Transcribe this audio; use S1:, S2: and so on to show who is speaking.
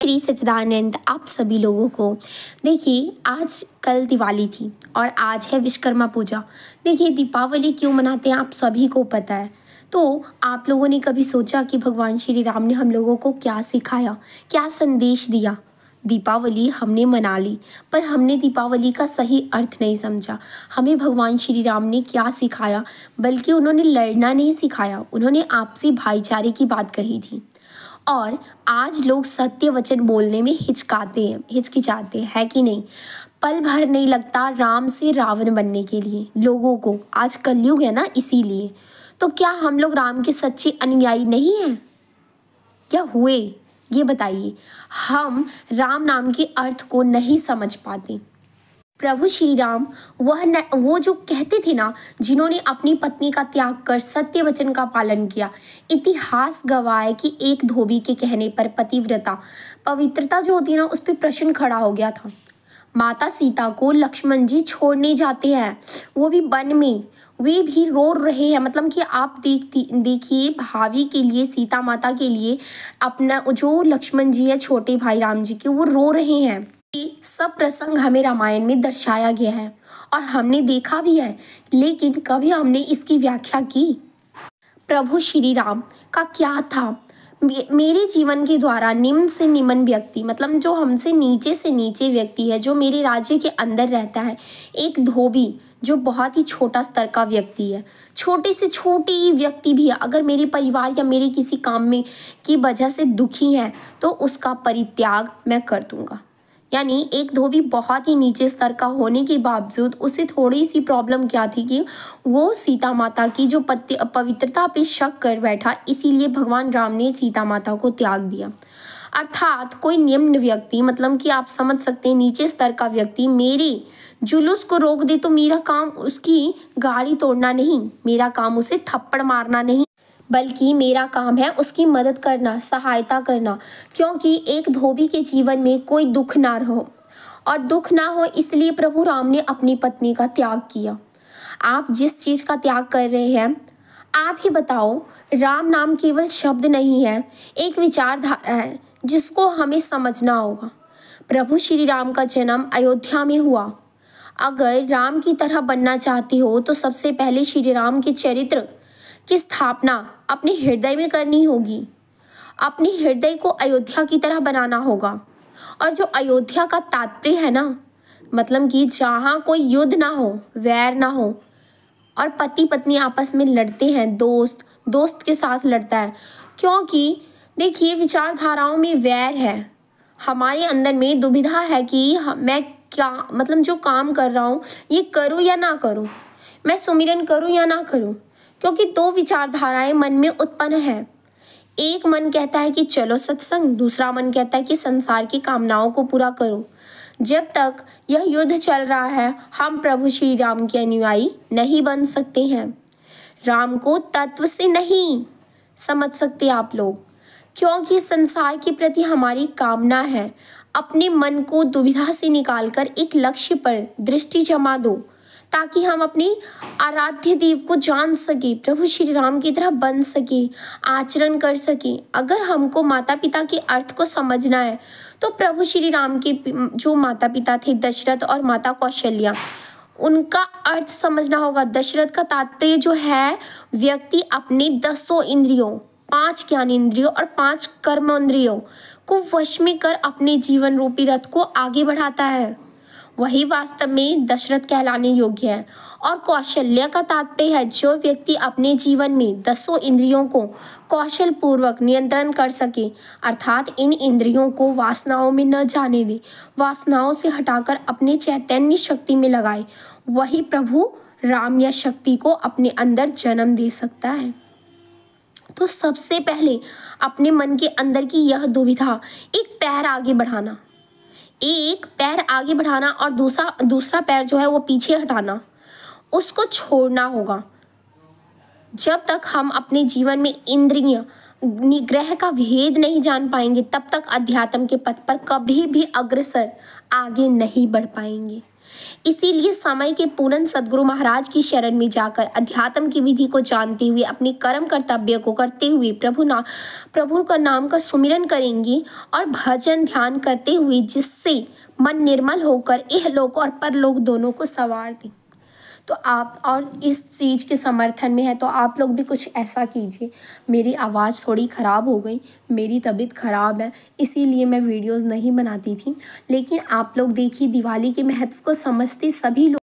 S1: श्री सच्चिदानंद आप सभी लोगों को। देखिए, आज कल दिवाली थी और आज है विश्वकर्मा पूजा। देखिए, दीपावली क्यों मनाते हैं आप सभी को पता है। तो आप लोगों ने कभी सोचा कि भगवान श्री राम ने हम लोगों को क्या सिखाया, क्या संदेश दिया। दीपावली हमने मना ली, पर हमने दीपावली का सही अर्थ नहीं समझा। हमें भगवान श्री राम ने क्या सिखाया, बल्कि उन्होंने लड़ना नहीं सिखाया, उन्होंने आपसी भाईचारे की बात कही थी। और आज लोग सत्य वचन बोलने में हिचकिचाते हैं, है कि नहीं। पल भर नहीं लगता राम से रावण बनने के लिए लोगों को। आज कलयुग है ना, इसीलिए। तो क्या हम लोग राम के सच्चे अनुयायी नहीं हैं? क्या हुए ये बताइए। हम राम नाम के अर्थ को नहीं समझ पाते। प्रभु श्री राम वो जो कहते थे ना, जिन्होंने अपनी पत्नी का त्याग कर सत्य वचन का पालन किया। इतिहास गवाह है कि एक धोबी के कहने पर पवित्रता जो होती है ना, उस पर प्रश्न खड़ा हो गया था। माता सीता को लक्ष्मण जी छोड़ने जाते हैं, वो भी वन में। वे भी रो रहे हैं, मतलब कि आप देखिए भाभी के लिए, सीता माता के लिए, अपना जो लक्ष्मण जी है छोटे भाई राम जी के, वो रो रहे हैं। ये सब प्रसंग हमें रामायण में दर्शाया गया है और हमने देखा भी है, लेकिन कभी हमने इसकी व्याख्या की। प्रभु श्री राम का क्या था। मेरे जीवन के द्वारा निम्न से निम्न व्यक्ति, मतलब जो हमसे नीचे से नीचे व्यक्ति है, जो मेरे राज्य के अंदर रहता है, एक धोबी जो बहुत ही छोटा स्तर का व्यक्ति है, छोटे से छोटी व्यक्ति भी है, अगर मेरे परिवार या मेरे किसी काम में की वजह से दुखी है तो उसका परित्याग मैं कर दूंगा। यानी एक धोबी बहुत ही नीचे स्तर का होने के बावजूद उसे थोड़ी सी प्रॉब्लम क्या थी कि वो सीता माता की जो पवित्रता पे शक कर बैठा, इसीलिए भगवान राम ने सीता माता को त्याग दिया। अर्थात कोई निम्न व्यक्ति, मतलब कि आप समझ सकते हैं नीचे स्तर का व्यक्ति मेरे जुलूस को रोक दे तो मेरा काम उसकी गाड़ी तोड़ना नहीं, मेरा काम उसे थप्पड़ मारना नहीं, बल्कि मेरा काम है उसकी मदद करना, सहायता करना। क्योंकि एक धोबी के जीवन में कोई दुख ना हो, और दुख ना हो इसलिए प्रभु राम ने अपनी पत्नी का त्याग किया। आप जिस चीज़ का त्याग कर रहे हैं, आप ही बताओ। राम नाम केवल शब्द नहीं है, एक विचारधारा है जिसको हमें समझना होगा। प्रभु श्री राम का जन्म अयोध्या में हुआ। अगर राम की तरह बनना चाहते हो तो सबसे पहले श्री राम के चरित्र की स्थापना अपने हृदय में करनी होगी। अपने हृदय को अयोध्या की तरह बनाना होगा। और जो अयोध्या का तात्पर्य है ना, मतलब कि जहाँ कोई युद्ध ना हो, वैर ना हो, और पति पत्नी आपस में लड़ते हैं, दोस्त के साथ लड़ता है। क्योंकि देखिए, विचारधाराओं में वैर है, हमारे अंदर में दुविधा है कि मैं क्या, मतलब जो काम कर रहा हूँ ये करूँ या ना करूँ, मैं सुमिरन करूँ या ना करूँ। क्योंकि दो विचारधाराएं मन में उत्पन्न है। एक मन कहता है कि चलो सत्संग, दूसरा मन कहता है कि संसार की कामनाओं को पूरा करो। जब तक यह युद्ध चल रहा है, हम प्रभु श्री राम के अनुयायी नहीं बन सकते हैं। राम को तत्व से नहीं समझ सकते आप लोग, क्योंकि संसार के प्रति हमारी कामना है। अपने मन को दुविधा से निकालकर एक लक्ष्य पर दृष्टि जमा दो, ताकि हम अपने आराध्य देव को जान सके, प्रभु श्री राम की तरह बन सके, आचरण कर सके। अगर हमको माता पिता के अर्थ को समझना है तो प्रभु श्री राम के जो माता पिता थे, दशरथ और माता कौशल्या, उनका अर्थ समझना होगा। दशरथ का तात्पर्य जो है, व्यक्ति अपने 10 इंद्रियों, 5 ज्ञान इंद्रियों और 5 कर्म इंद्रियों को वश में कर अपने जीवन रूपी रथ को आगे बढ़ाता है। वही वास्तव में दशरथ कहलाने योग्य है। और कौशल्य का तात्पर्य है जो व्यक्ति अपने जीवन में 10 इंद्रियों को कौशल पूर्वक नियंत्रण कर सके, अर्थात इन इंद्रियों को वासनाओं में न जाने दे, वासनाओं से हटाकर अपने चैतन्य शक्ति में लगाए। वही प्रभु राम या शक्ति को अपने अंदर जन्म दे सकता है। तो सबसे पहले अपने मन के अंदर की यह दुविधा, एक पैर आगे बढ़ाना और दूसरा पैर जो है वो पीछे हटाना, उसको छोड़ना होगा। जब तक हम अपने जीवन में इंद्रिय निग्रह का भेद नहीं जान पाएंगे, तब तक अध्यात्म के पथ पर कभी भी अग्रसर आगे नहीं बढ़ पाएंगे। इसीलिए समय के पूर्ण सद्गुरु महाराज की शरण में जाकर अध्यात्म की विधि को जानते हुए अपने कर्म कर्तव्य को करते हुए प्रभु का नाम का सुमिरन करेंगे और भजन ध्यान करते हुए, जिससे मन निर्मल होकर इहलोक और परलोक दोनों को संवार दे। तो आप और इस चीज़ के समर्थन में है तो आप लोग भी कुछ ऐसा कीजिए। मेरी आवाज़ थोड़ी ख़राब हो गई, मेरी तबीयत ख़राब है, इसीलिए मैं वीडियोज़ नहीं बनाती थी। लेकिन आप लोग देखिए, दिवाली के महत्व को समझते सभी लोग